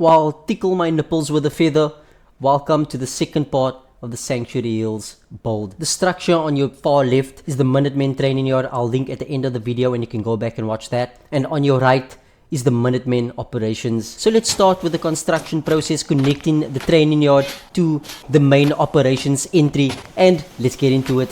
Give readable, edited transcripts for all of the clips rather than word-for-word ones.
Well, tickle my nipples with a feather. Welcome to the second part of the Sanctuary Hills build. The structure on your far left is the Minutemen training yard. I'll link at the end of the video and you can go back and watch that. And on your right is the Minutemen operations. So let's start with the construction process, connecting the training yard to the main operations entry, and let's get into it.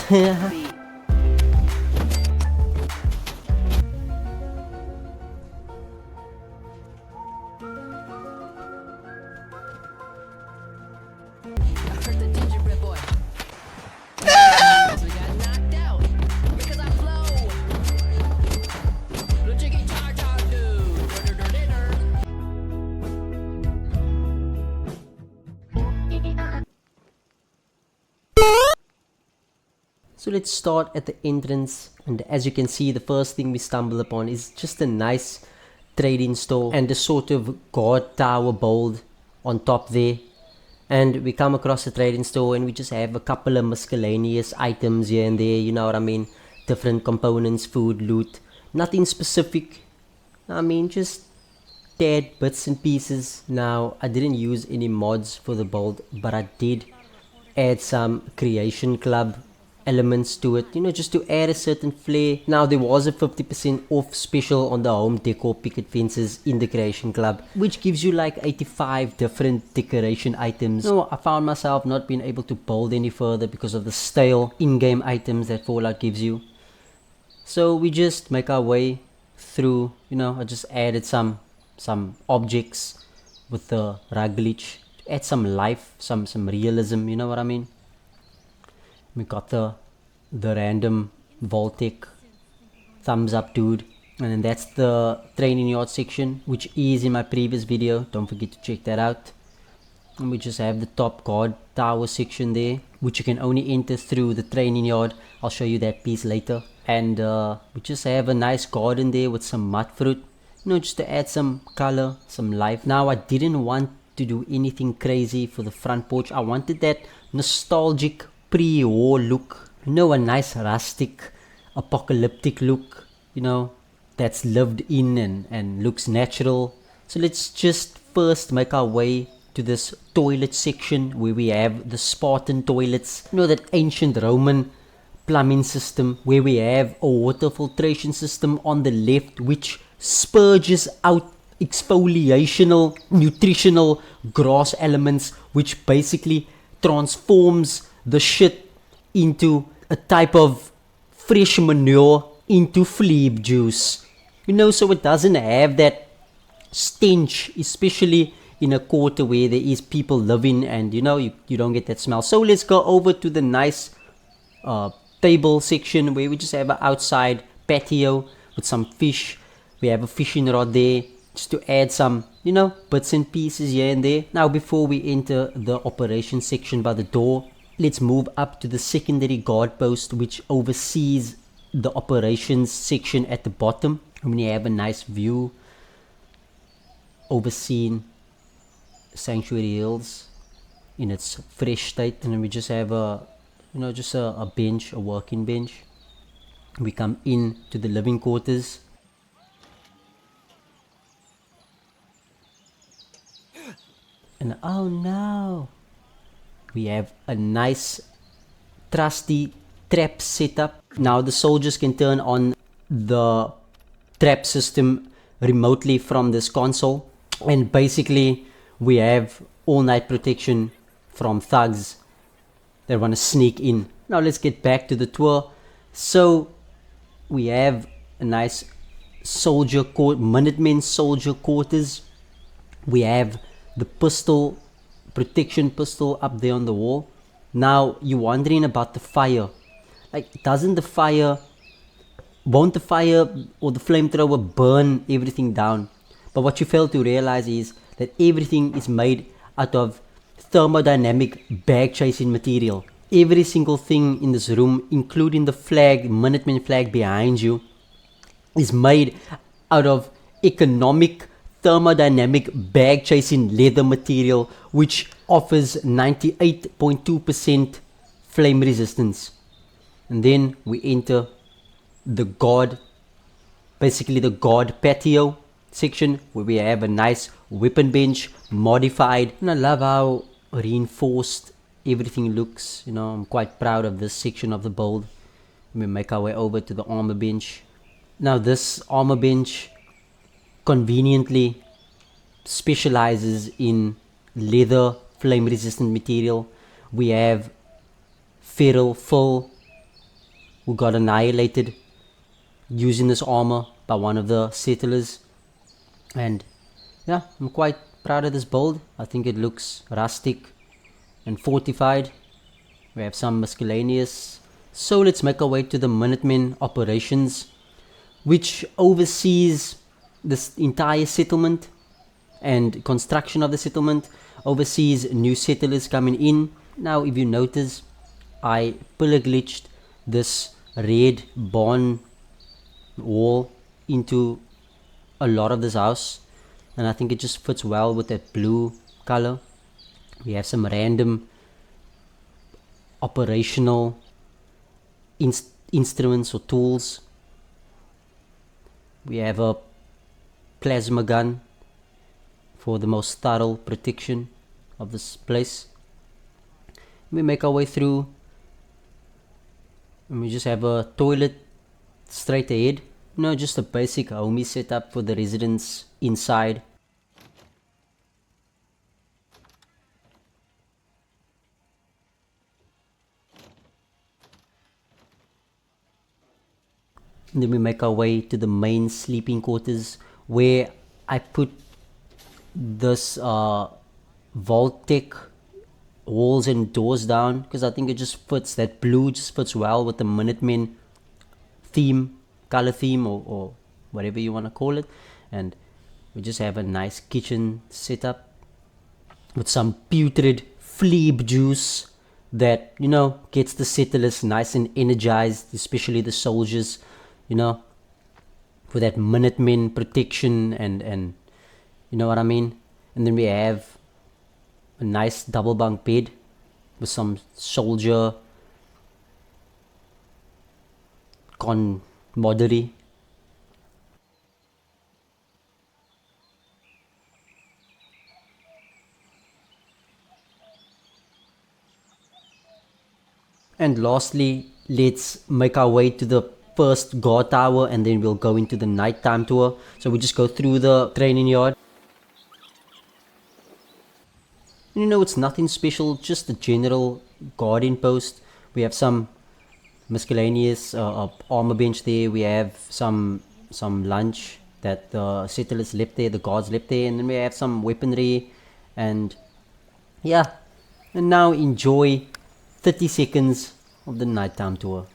So let's start at the entrance, and as you can see, the first thing we stumble upon is just a nice trading store and a sort of guard tower build on top there. And we come across the trading store and we just have a couple of miscellaneous items here and there, you know what I mean, different components, food, loot, nothing specific, I mean just dead bits and pieces. Now I didn't use any mods for the build, but I did add some creation club elements to it, you know, just to add a certain flair. Now there was a 50% off special on the home decor picket fences in the creation club, which gives you like 85 different decoration items. So I found myself not being able to build any further because of the stale in-game items that Fallout gives you. So we just make our way through, you know, I just added some objects with the rug glitch to add some life, some realism, you know what I mean. We got the random Voltec thumbs up dude, and then that's the training yard section, which is in my previous video, don't forget to check that out. And we just have the top guard tower section there, which you can only enter through the training yard. I'll show you that piece later. And we just have a nice garden there with some mud fruit, you know, just to add some color, some life. Now I didn't want to do anything crazy for the front porch. I wanted that nostalgic pre-war look, you know, a nice rustic apocalyptic look, you know, that's lived in and looks natural. So let's just first make our way to this toilet section where we have the Spartan toilets, you know, that ancient Roman plumbing system, where we have a water filtration system on the left which spurges out exfoliational nutritional grass elements, which basically transforms the shit into a type of fresh manure into flea juice, you know, so it doesn't have that stench, especially in a quarter where there is people living, and you know, you don't get that smell. So let's go over to the nice table section where we just have an outside patio with some fish. We have a fishing rod there just to add some, you know, bits and pieces here and there. Now before we enter the operations section by the door, let's move up to the secondary guard post, which oversees the operations section at the bottom. And we have a nice view overseeing Sanctuary Hills in its fresh state. And then we just have a, you know, just a bench, a working bench. We come in to the living quarters. And oh no, we have a nice trusty trap setup. Now the soldiers can turn on the trap system remotely from this console, and basically we have all night protection from thugs that want to sneak in. Now let's get back to the tour. So we have a nice soldier Minutemen soldier quarters. We have the pistol, protection pistol up there on the wall. Now you're wondering about the fire, like won't the fire or the flamethrower burn everything down? But what you fail to realize is that everything is made out of thermodynamic bag chasing material. Every single thing in this room, including the flag, Minutemen flag behind you, is made out of economic thermodynamic bag chasing leather material, which offers 98.2% flame resistance. And then we enter the guard, basically the guard patio section, where we have a nice weapon bench modified, and I love how reinforced everything looks. You know, I'm quite proud of this section of the build. We make our way over to the armor bench. Now this armor bench conveniently specializes in leather flame resistant material. We have Feral Phil, who got annihilated using this armor by one of the settlers, and yeah, I'm quite proud of this build. I think it looks rustic and fortified. We have some miscellaneous. So let's make our way to the Minutemen operations, which oversees this entire settlement and construction of the settlement, oversees new settlers coming in. Now if you notice, I pillar glitched this red barn wall into a lot of this house, and I think it just fits well with that blue color. We have some random operational instruments or tools. We have a plasma gun for the most thorough protection of this place. We make our way through, and we just have a toilet straight ahead. No, just a basic homey setup for the residents inside. And then we make our way to the main sleeping quarters, where I put this Vault-Tec walls and doors down because I think it just fits. That blue just fits well with the Minutemen theme, color theme, or whatever you want to call it. And we just have a nice kitchen setup with some putrid fleeb juice that, you know, gets the settlers nice and energized, especially the soldiers, you know, for that Minutemen protection and you know what I mean. And then we have a nice double bunk bed with some soldier camaraderie. And lastly, let's make our way to the first guard tower, and then we'll go into the nighttime tour. So we just go through the training yard. You know, it's nothing special, just a general guarding post. We have some miscellaneous armor bench there. We have some lunch that the settlers left there, the guards left there, and then we have some weaponry. And yeah, and now enjoy 30 seconds of the nighttime tour.